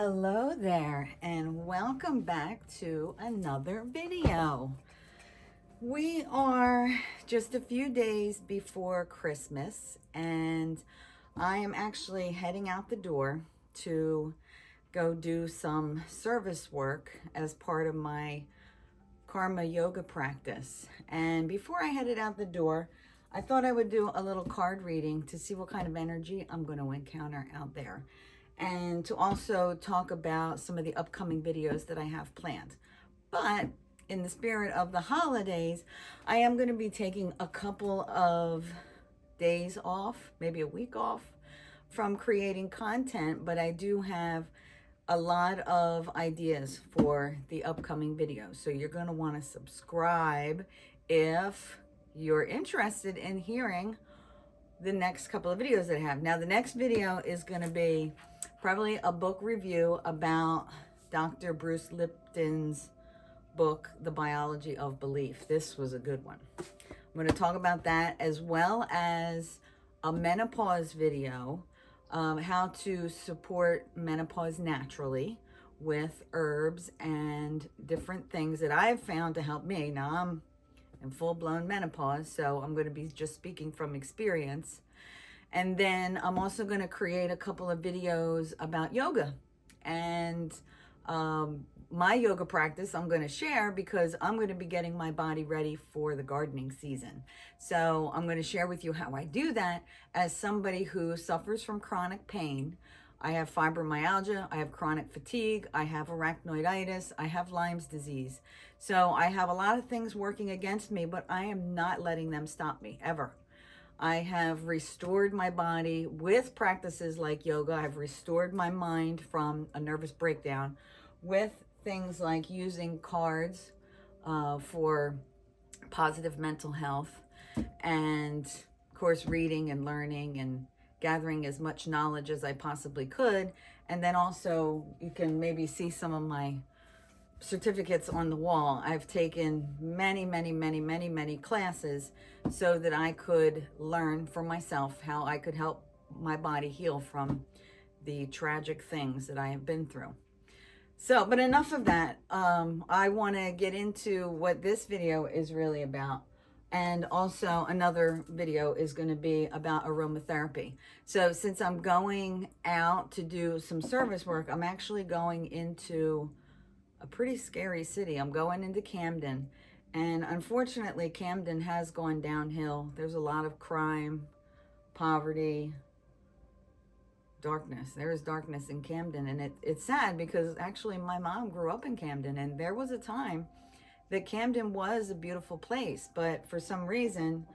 Hello there, and welcome back to another video. We are just a few days before Christmas, and I am actually heading out the door to go do some service work as part of my karma yoga practice. And before I headed out the door, I thought I would do a little card reading to see what kind of energy I'm going to encounter out there, and to also talk about some of the upcoming videos that I have planned. But in the spirit of the holidays, I am going to be taking a couple of days off, maybe a week off from creating content, but I do have a lot of ideas for the upcoming videos. So you're going to want to subscribe if you're interested in hearing the next couple of videos that I have. Now, the next video is going to be probably a book review about Dr. Bruce Lipton's book, The Biology of Belief. This was a good one. I'm going to talk about that, as well as a menopause video, how to support menopause naturally with herbs and different things that I've found to help me. Now, I'm in full-blown menopause, so I'm going to be just speaking from experience. And then I'm also going to create a couple of videos about yoga and my yoga practice I'm going to share, because I'm going to be getting my body ready for the gardening season. So I'm going to share with you how I do that as somebody who suffers from chronic pain. I have fibromyalgia, I have chronic fatigue, I have arachnoiditis, I have Lyme's disease. So I have a lot of things working against me, but I am not letting them stop me, ever. I have restored my body with practices like yoga. I've restored my mind from a nervous breakdown with things like using cards for positive mental health, and of course reading and learning and gathering as much knowledge as I possibly could. And then also you can maybe see some of my certificates on the wall. I've taken many classes so that I could learn for myself how I could help my body heal from the tragic things that I have been through. So, but enough of that. I want to get into what this video is really about. And also another video is going to be about aromatherapy. So since I'm going out to do some service work, I'm actually going into a pretty scary city. I'm going into Camden, and unfortunately Camden has gone downhill. There's a lot of crime, poverty, darkness. There is darkness in Camden, and it's sad, because actually my mom grew up in Camden, and there was a time that Camden was a beautiful place, but for some reason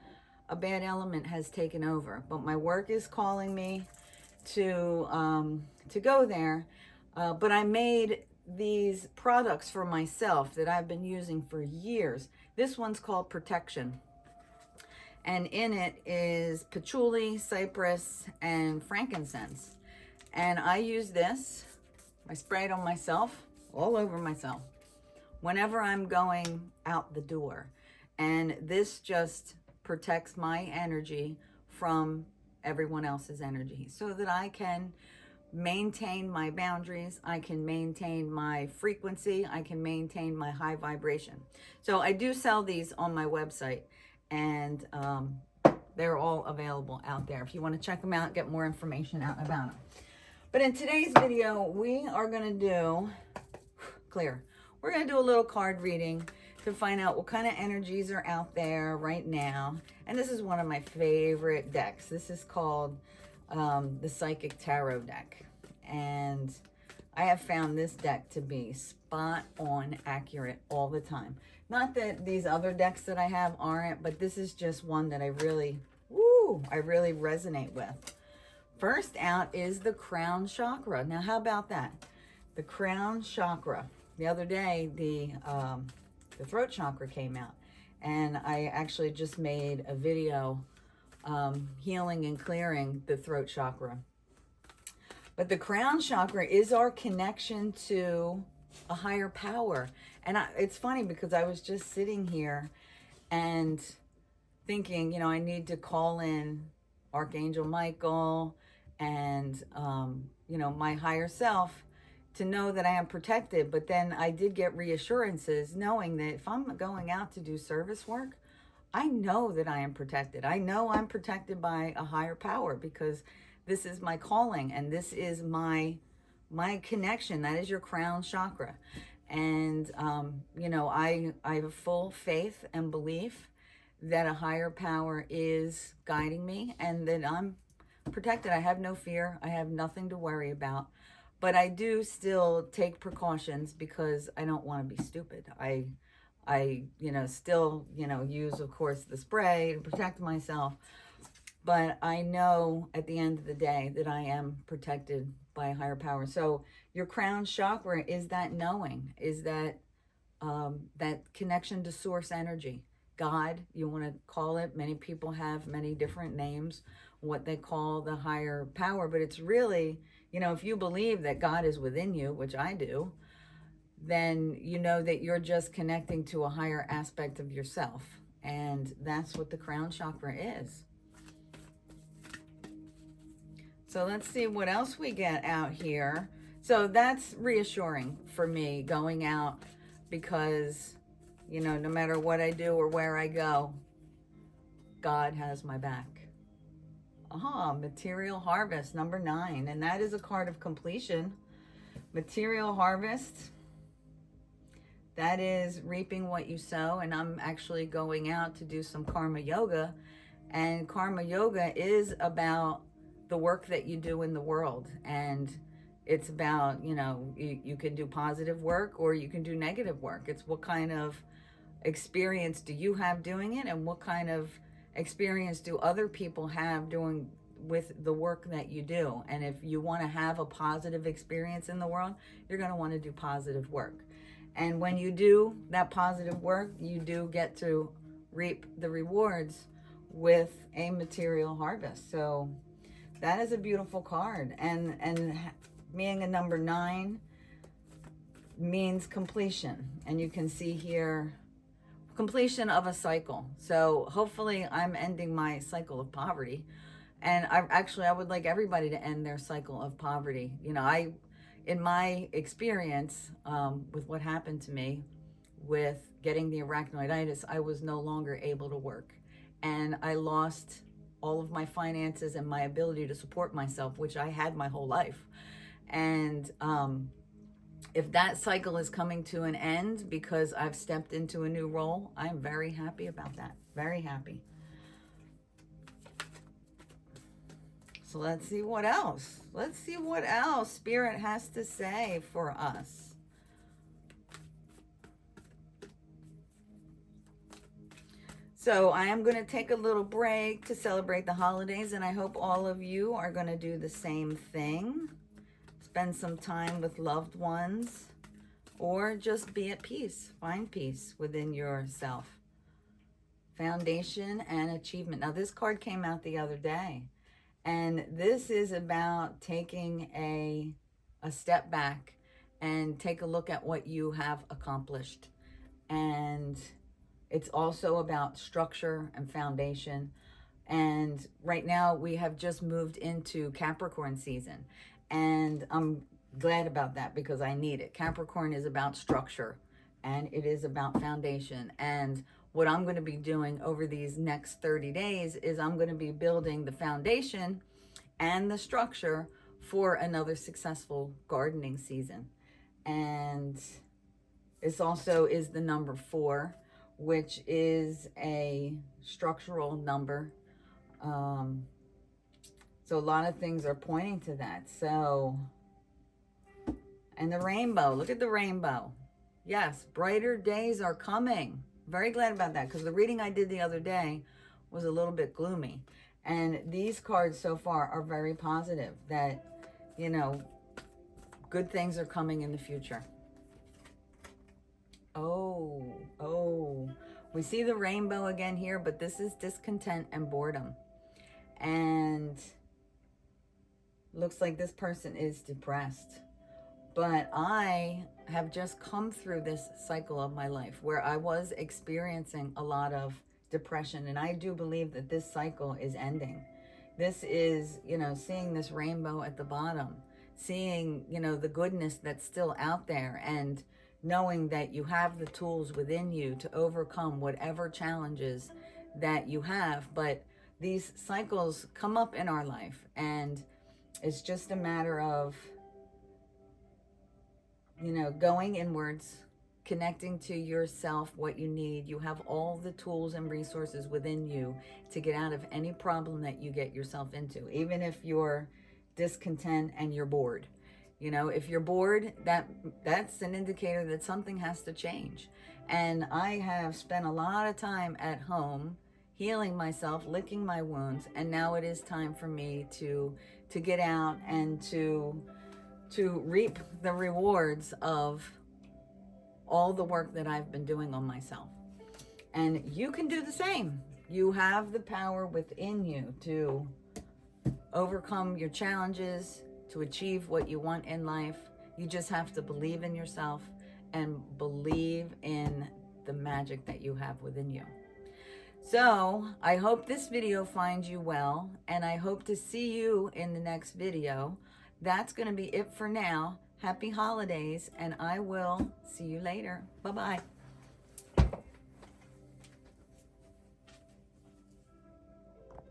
a bad element has taken over. But my work is calling me to go there. But I made these products for myself that I've been using for years. This one's called Protection, and in it is patchouli, cypress, and frankincense. And I use this, I spray it on myself, all over myself, whenever I'm going out the door. And this just protects my energy from everyone else's energy, so that I can maintain my boundaries, I can maintain my frequency, I can maintain my high vibration. So I do sell these on my website, and they're all available out there if you want to check them out, get more information out about them. But in today's video, we are going to do we're going to do a little card reading to find out what kind of energies are out there right now. And this is one of my favorite decks. This is called the Psychic Tarot deck, and I have found this deck to be spot on accurate all the time. Not that these other decks that I have aren't, but this is just one that I really resonate with. First out is the Crown Chakra. Now, how about that? The Crown Chakra. The other day, the throat chakra came out, and I actually just made a video healing and clearing the throat chakra. But the Crown Chakra is our connection to a higher power. And it's funny, because I was just sitting here and thinking, I need to call in Archangel Michael and, my higher self to know that I am protected. But then I did get reassurances knowing that if I'm going out to do service work, I know that I am protected. I know I'm protected by a higher power because this is my calling and this is my connection. That is your crown chakra. And, I have full faith and belief that a higher power is guiding me and that I'm protected. I have no fear. I have nothing to worry about. But I do still take precautions because I don't want to be stupid. I still, use, of course, the spray to protect myself. But I know at the end of the day that I am protected by a higher power. So your crown chakra is that knowing, is that that connection to source energy. God, you want to call it. Many people have many different names, what they call the higher power. But it's really, if you believe that God is within you, which I do, then you know that you're just connecting to a higher aspect of yourself. And that's what the crown chakra is. So let's see what else we get out here. So that's reassuring for me going out because, no matter what I do or where I go, God has my back. Material harvest, number 9. And that is a card of completion. Material harvest. That is reaping what you sow. And I'm actually going out to do some karma yoga. And karma yoga is about the work that you do in the world. And it's about, you can do positive work or you can do negative work. It's what kind of experience do you have doing it, and what kind of experience do other people have doing with the work that you do. And if you want to have a positive experience in the world, you're going to want to do positive work. And when you do that positive work, you do get to reap the rewards with a material harvest. So that is a beautiful card. And being a number 9 means completion. And you can see here, completion of a cycle. So hopefully I'm ending my cycle of poverty. And I would like everybody to end their cycle of poverty. In my experience with what happened to me with getting the arachnoiditis, I was no longer able to work. And I lost all of my finances and my ability to support myself, which I had my whole life. And if that cycle is coming to an end because I've stepped into a new role, I'm very happy about that. Very happy. So let's see what else. Let's see what else Spirit has to say for us. So I am going to take a little break to celebrate the holidays, and I hope all of you are going to do the same thing. Spend some time with loved ones, or just be at peace. Find peace within yourself. Foundation and achievement. Now, this card came out the other day, and this is about taking a step back and take a look at what you have accomplished. And it's also about structure and foundation. And right now we have just moved into Capricorn season. And I'm glad about that because I need it. Capricorn is about structure and it is about foundation. And what I'm going to be doing over these next 30 days is I'm going to be building the foundation and the structure for another successful gardening season. And this also is the number 4, which is a structural number. So a lot of things are pointing to that. So, and the rainbow, look at the rainbow. Yes, brighter days are coming. Very glad about that because the reading I did the other day was a little bit gloomy. And these cards so far are very positive that, good things are coming in the future. Oh, we see the rainbow again here, but this is discontent and boredom. And looks like this person is depressed. But I have just come through this cycle of my life where I was experiencing a lot of depression. And I do believe that this cycle is ending. This is, seeing this rainbow at the bottom seeing, you know, the goodness that's still out there, and knowing that you have the tools within you to overcome whatever challenges that you have. But these cycles come up in our life, and it's just a matter of, you know, going inwards, connecting to yourself, what you need. You have all the tools and resources within you to get out of any problem that you get yourself into, even if you're discontent and you're bored. You know, if you're bored, that's an indicator that something has to change. And I have spent a lot of time at home healing myself, licking my wounds, and now it is time for me to get out and to reap the rewards of all the work that I've been doing on myself. And you can do the same. You have the power within you to overcome your challenges, to achieve what you want in life. You just have to believe in yourself and believe in the magic that you have within you. So I hope this video finds you well, and I hope to see you in the next video. That's going to be it for now. Happy holidays, and I will see you later. Bye-bye.